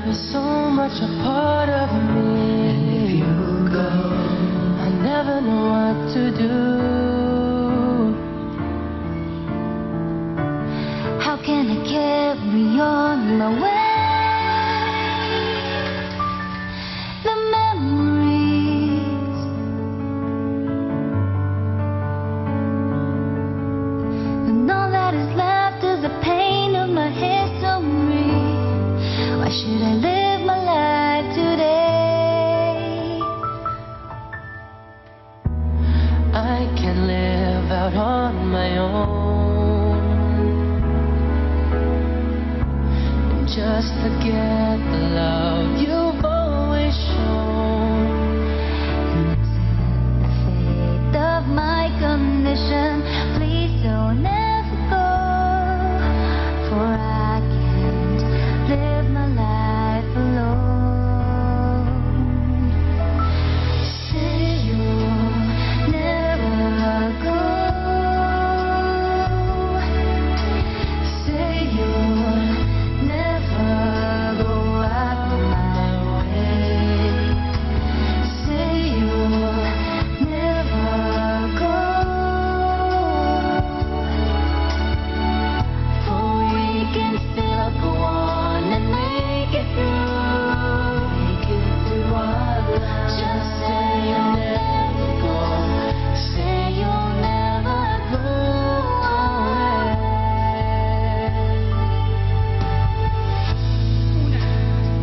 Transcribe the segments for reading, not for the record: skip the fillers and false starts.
never so much a part of me. And if you go, I never know what to do. How can I carry on my way? The memories, and all that is left is the pain of my history. Why should I live my life today? I can live out on my own and just forget the love you've always shown. The fate of my condition, please don't ever go, for I can't live my life alone. Say you'll never go. Say you'll never go out of my way. Say you'll never go. For we can still go on and make it through. Make it through our lives. Just say you'll never go. Say you'll never go away. Una,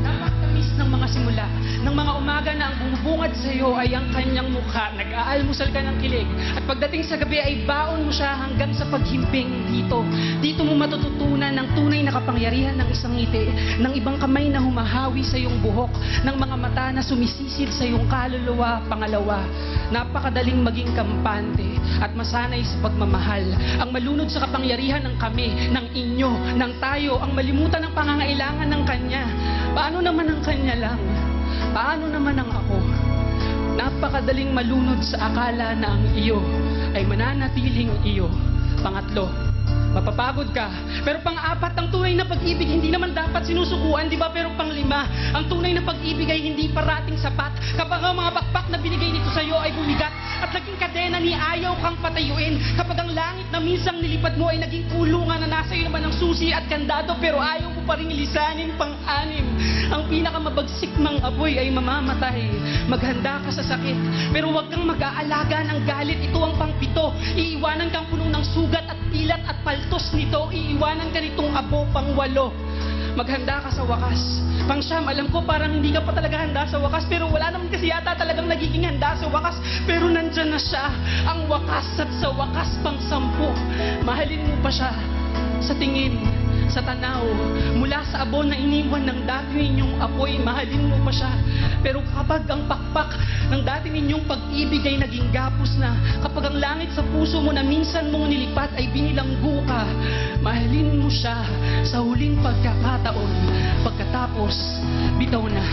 napakatamis ng mga simula, ng mga umaga na ang bumubungad sa iyo ay ang kanyang mukha. Nag-aalmusal ka ng kilig. At pagdating sa gabi ay baon mo siya hanggang sa paghimping dito. Dito mo matututunan ng tunay na kapangyarihan ng isang ngiti, ng ibang kamay na humahawi sa iyong buhok, ng mga mata na sumisisid sa iyong kaluluwa. Pangalawa, napakadaling maging kampante at masanay sa pagmamahal. Ang malunod sa kapangyarihan ng kami, ng inyo, ng tayo, ang malimutan ng pangangailangan ng kanya. Paano naman ang kanya lang? Paano naman ang ako? Napakadaling malunod sa akala na ang iyo ay mananatiling iyo. Pangatlo, mapapagod ka. Pero pang-apat, ang tunay na pag-ibig hindi naman dapat sinusukuan, di ba? Pero pang-lima, ang tunay na pag-ibig ay hindi parating sapat. Kapag ang mga pakpak na binigay nito sa iyo ay bumigat at naging kadena ni ayaw kang patayuin. Kapag ang langit na minsang nilipad mo ay naging kulungan na nasa iyo naman ang susi at kandado, pero ayaw mo pa rin lisanin. Pang-anim, ang pinakamabagsik mang apoy ay mamamatay. Maghanda ka sa sakit, pero huwag kang mag-aalaga ng galit. Ito ang pang-pito, iiwanan kang puno ng sugat at pilat at paltos nito. Iiwanan ka nitong abo. Pang-walo, maghanda ka sa wakas. Pang-siyam, alam ko parang hindi ka pa talaga handa sa wakas, pero wala naman kasi yata talagang nagiging handa sa wakas. Pero nandyan na siya, ang wakas. At sa wakas, pang-sampu, mahalin mo pa siya sa tingin, sa tanaw, mula sa abo na iniwan ng dati ninyong apoy, mahalin mo pa siya. Pero kapag ang pakpak ng dati ninyong pag-ibig ay naging gapos na, kapag ang langit sa puso mo na minsan mong nilipat ay binilanggo ka, mahalin mo siya sa huling pagkakataon. Pagkatapos, bitaw na.